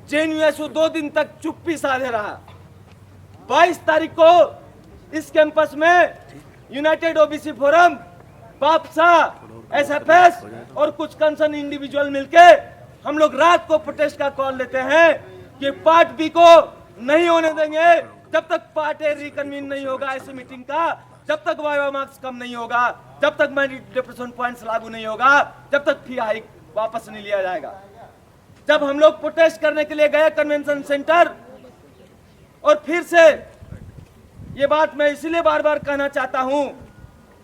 JNU 2 दिन तक चुप्पी साधे रहा। 22 तारीख को इस कैंपस में यूनाइटेड ओबीसी फोरम, बापसा, एसएफएस और कुछ कंसर्न इंडिविजुअल मिलके हम लोग रात को प्रोटेस्ट का कॉल लेते हैं कि पार्ट बी को नहीं होने देंगे जब तक पार्ट ए रिकन्वीन नहीं होगा ऐसी मीटिंग का, जब तक वाइवा मार्क्स कम नहीं होगा, जब तक मैंडेटरी डिप्रेशन पॉइंट्स लागू नहीं होगा, जब तक फी हाइक वापस नहीं लिया जाएगा। जब हम लोग प्रोटेस्ट करने के लिए गए कन्वेंशन सेंटर, और फिर से ये बात मैं इसलिए बार बार कहना चाहता हूं,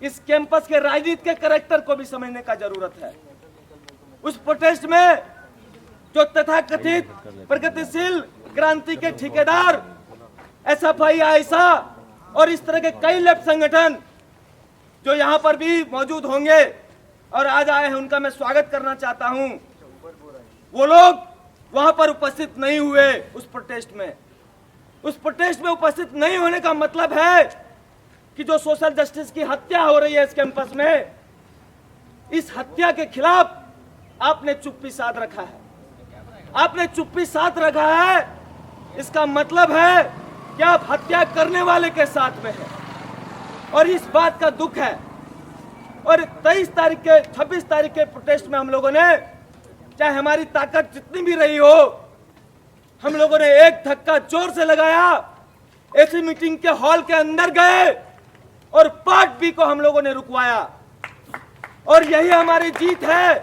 इस कैंपस के राजनीति के कैरेक्टर को भी समझने का जरूरत है। उस प्रोटेस्ट में जो तथाकथित प्रगतिशील क्रांति के ठेकेदार, एसएफआई, आयसा और इस तरह के कई लेफ्ट संगठन जो यहां पर भी मौजूद होंगे और आज आए हैं, उनका मैं स्वागत करना चाहता हूं। वो लोग वहां पर उपस्थित नहीं हुए उस प्रोटेस्ट में। उस प्रोटेस्ट में उपस्थित नहीं होने का मतलब है कि जो सोशल जस्टिस की हत्या हो रही है इस कैंपस में, इस हत्या के खिलाफ आपने चुप्पी साध रखा है। आपने चुप्पी साध रखा है, इसका मतलब है कि आप हत्या करने वाले के साथ में हैं और इस बात का दुख है। और 23 तारीख के 26 तारीख के प्रोटेस्ट में हम लोगों ने, चाहे हमारी ताकत जितनी भी रही हो, हम लोगों ने एक धक्का जोर से लगाया, ऐसी मीटिंग के हॉल के अंदर गए और पार्ट बी को हम लोगों ने रुकवाया। और यही हमारी जीत है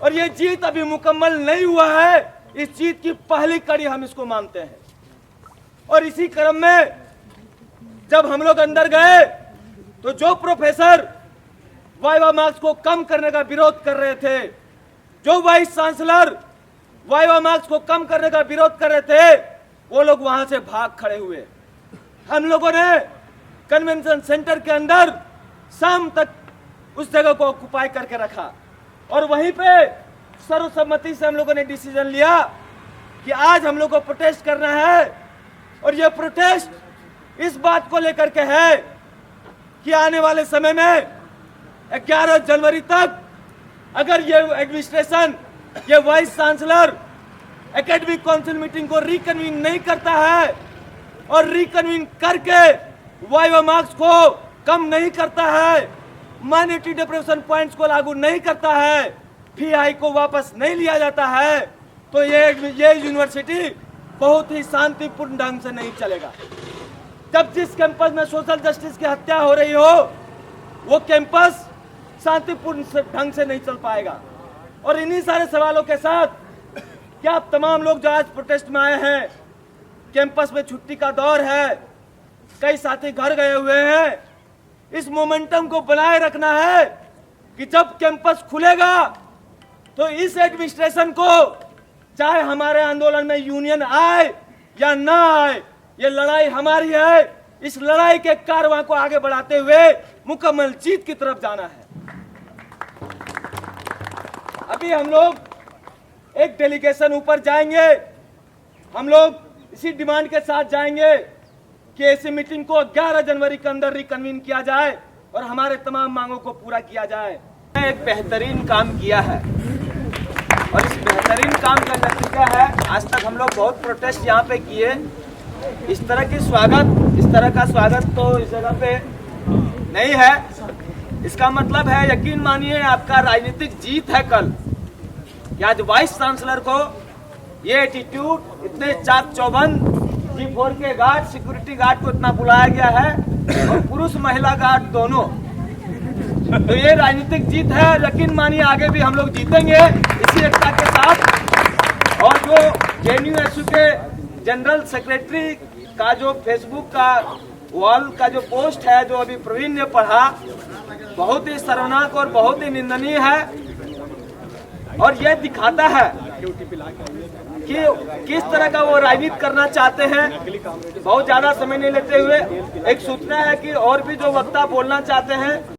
और ये जीत अभी मुकम्मल नहीं हुआ है। इस जीत की पहली कड़ी हम इसको मानते हैं। और इसी क्रम में जब हम लोग अंदर गए तो जो प्रोफेसर वाइवा मार्क्स को कम करने का विरोध कर रहे थे, जो वाइस चांसलर वाइवा मार्क्स को कम करने का विरोध कर रहे थे, वो लोग वहां से भाग खड़े हुए। हम लोगों ने कन्वेंशन सेंटर के अंदर शाम तक उस जगह को ऑक्युपाई करके रखा और वहीं पे सर्वसम्मति से हम लोगों ने डिसीजन लिया कि आज हम लोग को प्रोटेस्ट करना है। और ये प्रोटेस्ट इस बात को लेकर के है कि आने वाले समय में 11 जनवरी तक अगर ये एडमिनिस्ट्रेशन, ये vice chancellor academic council meeting को रिकन्वीन नहीं करता है और रिकन्वीन करके वाइवा मार्क्स को कम नहीं करता है, मैंडेटरी डिप्रेशन पॉइंट्स को लागू नहीं करता है, फी हाइक को वापस नहीं लिया जाता है, तो ये यूनिवर्सिटी बहुत ही शांतिपूर्ण ढंग से नहीं चलेगा। जब जिस कैंपस में सोशल जस्टिस की हत्या हो रही हो, वो कैंपस शांतिपूर्ण ढंग से नहीं चल पाएगा। और इन्हीं सारे सवालों के साथ क्या आप तमाम लोग जो आज प्रोटेस्ट में आए हैं, कैंपस में छुट्टी का दौर है, कई साथी घर गए हुए हैं, इस मोमेंटम को बनाए रखना है कि जब कैंपस खुलेगा तो इस एडमिनिस्ट्रेशन को, चाहे हमारे आंदोलन में यूनियन आए या ना आए, ये लड़ाई हमारी है। इस लड़ाई के कारवां को आगे बढ़ाते हुए मुकम्मल जीत की तरफ जाना है। अभी हम लोग एक डेलीगेशन ऊपर जाएंगे, हम लोग इसी डिमांड के साथ जाएंगे कि ऐसी मीटिंग को 11 जनवरी के अंदर रिकन्वीन किया जाए और हमारे तमाम मांगों को पूरा किया जाए। एक बेहतरीन काम किया है और इस बेहतरीन काम का नतीजा है, आज तक हम लोग बहुत प्रोटेस्ट यहाँ पे किए, इस तरह का स्वागत तो इस जगह पे नहीं है। इसका मतलब है, यकीन मानिए, आपका राजनीतिक जीत है कल। आज वाइस चांसलर को ये एटीट्यूड, इतने चाक चौबंद G4 के गार्ड, सिक्योरिटी गार्ड को इतना बुलाया गया है और पुरुष महिला गार्ड दोनों, तो ये राजनीतिक जीत है। यकीन मानिए आगे भी हम लोग जीतेंगे इसी एकता के साथ। और जो जेएनयू के जनरल सेक्रेटरी का जो फेसबुक का वॉल का जो पोस्ट है, जो अभी प्रवीण ने पढ़ा, बहुत ही शर्मनाक और बहुत ही निंदनीय है। और यह दिखाता है कि किस तरह का वो राजनीति करना चाहते हैं। बहुत ज्यादा समय नहीं लेते हुए एक सूचना है कि और भी जो वक्ता बोलना चाहते हैं